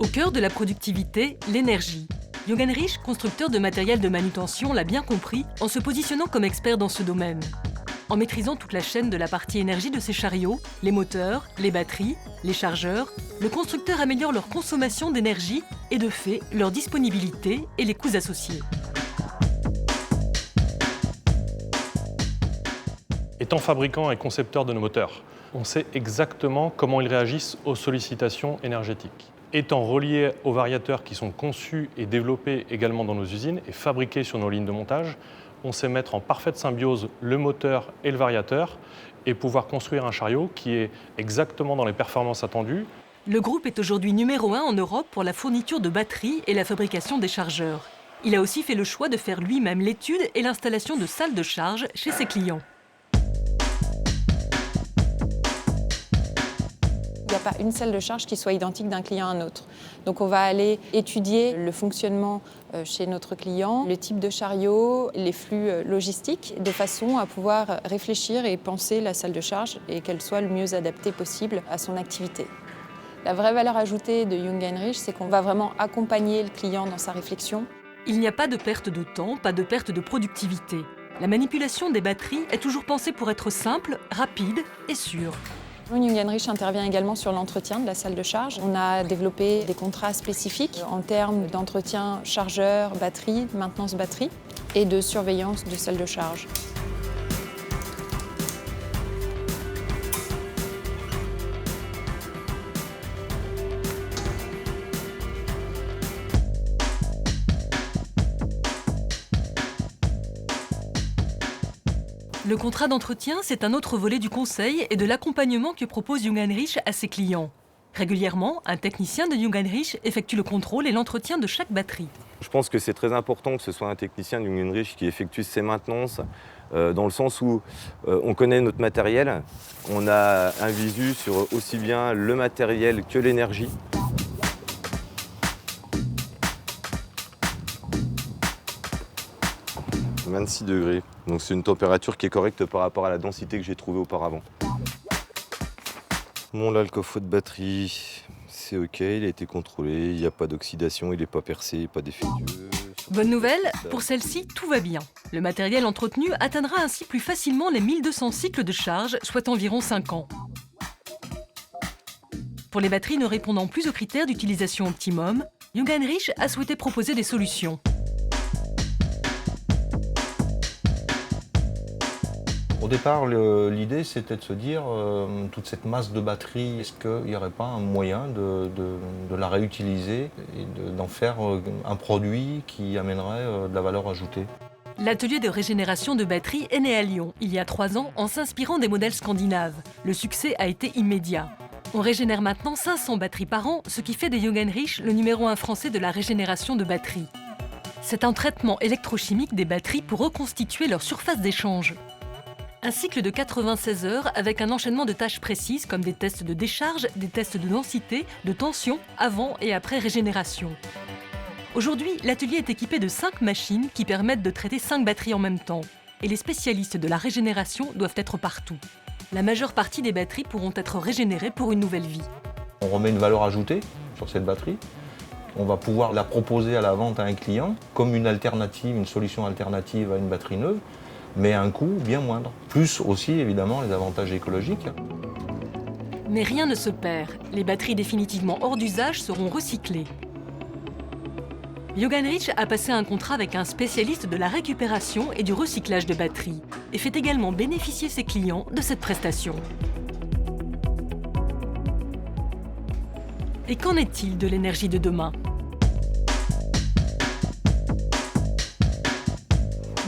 Au cœur de la productivité, l'énergie. Jungheinrich, constructeur de matériel de manutention, l'a bien compris en se positionnant comme expert dans ce domaine. En maîtrisant toute la chaîne de la partie énergie de ses chariots, les moteurs, les batteries, les chargeurs, le constructeur améliore leur consommation d'énergie et de fait leur disponibilité et les coûts associés. Étant fabricant et concepteur de nos moteurs, on sait exactement comment ils réagissent aux sollicitations énergétiques. Étant reliés aux variateurs qui sont conçus et développés également dans nos usines et fabriqués sur nos lignes de montage, on sait mettre en parfaite symbiose le moteur et le variateur et pouvoir construire un chariot qui est exactement dans les performances attendues. Le groupe est aujourd'hui numéro 1 en Europe pour la fourniture de batteries et la fabrication des chargeurs. Il a aussi fait le choix de faire lui-même l'étude et l'installation de salles de charge chez ses clients. Il n'y a pas une salle de charge qui soit identique d'un client à un autre. Donc on va aller étudier le fonctionnement chez notre client, le type de chariot, les flux logistiques, de façon à pouvoir réfléchir et penser la salle de charge et qu'elle soit le mieux adaptée possible à son activité. La vraie valeur ajoutée de Jungheinrich, c'est qu'on va vraiment accompagner le client dans sa réflexion. Il n'y a pas de perte de temps, pas de perte de productivité. La manipulation des batteries est toujours pensée pour être simple, rapide et sûre. Jungheinrich intervient également sur l'entretien de la salle de charge. On a développé des contrats spécifiques en termes d'entretien chargeur, batterie, maintenance batterie et de surveillance de salle de charge. Le contrat d'entretien, c'est un autre volet du conseil et de l'accompagnement que propose Jungheinrich à ses clients. Régulièrement, un technicien de Jungheinrich effectue le contrôle et l'entretien de chaque batterie. Je pense que c'est très important que ce soit un technicien de Jungheinrich qui effectue ces maintenances, dans le sens où on connaît notre matériel, on a un visu sur aussi bien le matériel que l'énergie. « 26 degrés, donc c'est une température qui est correcte par rapport à la densité que j'ai trouvée auparavant. Bon là le coffre de batterie, c'est ok, il a été contrôlé, il n'y a pas d'oxydation, il n'est pas percé, pas défectueux. Bonne nouvelle, pour celle-ci, tout va bien. Le matériel entretenu atteindra ainsi plus facilement les 1200 cycles de charge, soit environ 5 ans. Pour les batteries ne répondant plus aux critères d'utilisation optimum, Jungheinrich a souhaité proposer des solutions. Au départ, l'idée, c'était de se dire, toute cette masse de batterie, est-ce qu'il n'y aurait pas un moyen de la réutiliser et d'en faire un produit qui amènerait de la valeur ajoutée? L'atelier de régénération de batteries est né à Lyon, il y a 3 ans, en s'inspirant des modèles scandinaves. Le succès a été immédiat. On régénère maintenant 500 batteries par an, ce qui fait de Jungheinrich le numéro 1 français de la régénération de batteries. C'est un traitement électrochimique des batteries pour reconstituer leur surface d'échange. Un cycle de 96 heures avec un enchaînement de tâches précises comme des tests de décharge, des tests de densité, de tension, avant et après régénération. Aujourd'hui, l'atelier est équipé de 5 machines qui permettent de traiter 5 batteries en même temps. Et les spécialistes de la régénération doivent être partout. La majeure partie des batteries pourront être régénérées pour une nouvelle vie. On remet une valeur ajoutée sur cette batterie. On va pouvoir la proposer à la vente à un client comme une alternative, une solution alternative à une batterie neuve, mais à un coût bien moindre. Plus aussi, évidemment, les avantages écologiques. Mais rien ne se perd. Les batteries définitivement hors d'usage seront recyclées. Jungheinrich a passé un contrat avec un spécialiste de la récupération et du recyclage de batteries et fait également bénéficier ses clients de cette prestation. Et qu'en est-il de l'énergie de demain ?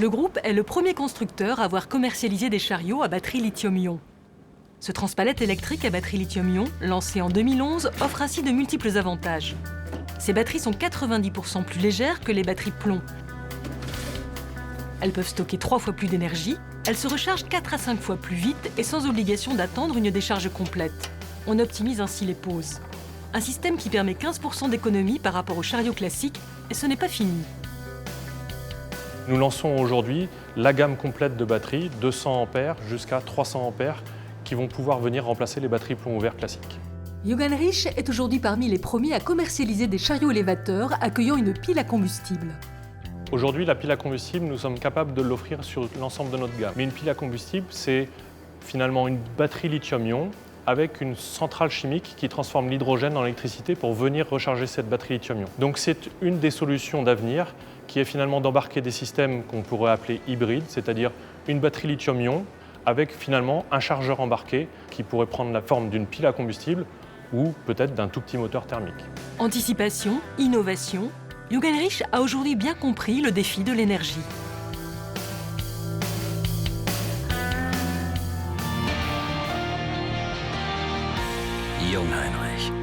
Le groupe est le premier constructeur à avoir commercialisé des chariots à batterie lithium-ion. Ce transpalette électrique à batterie lithium-ion, lancé en 2011, offre ainsi de multiples avantages. Ces batteries sont 90% plus légères que les batteries plomb. Elles peuvent stocker 3 fois plus d'énergie, elles se rechargent 4 à 5 fois plus vite et sans obligation d'attendre une décharge complète. On optimise ainsi les pauses. Un système qui permet 15% d'économie par rapport au chariot classique, et ce n'est pas fini. Nous lançons aujourd'hui la gamme complète de batteries, 200 A jusqu'à 300 A, qui vont pouvoir venir remplacer les batteries plomb ouvert classiques. Jungheinrich est aujourd'hui parmi les premiers à commercialiser des chariots élévateurs accueillant une pile à combustible. Aujourd'hui, la pile à combustible, nous sommes capables de l'offrir sur l'ensemble de notre gamme. Mais une pile à combustible, c'est finalement une batterie lithium-ion avec une centrale chimique qui transforme l'hydrogène en électricité pour venir recharger cette batterie lithium-ion. Donc c'est une des solutions d'avenir qui est finalement d'embarquer des systèmes qu'on pourrait appeler hybrides, c'est-à-dire une batterie lithium-ion avec finalement un chargeur embarqué qui pourrait prendre la forme d'une pile à combustible ou peut-être d'un tout petit moteur thermique. Anticipation, innovation, Jungheinrich a aujourd'hui bien compris le défi de l'énergie. Jungheinrich.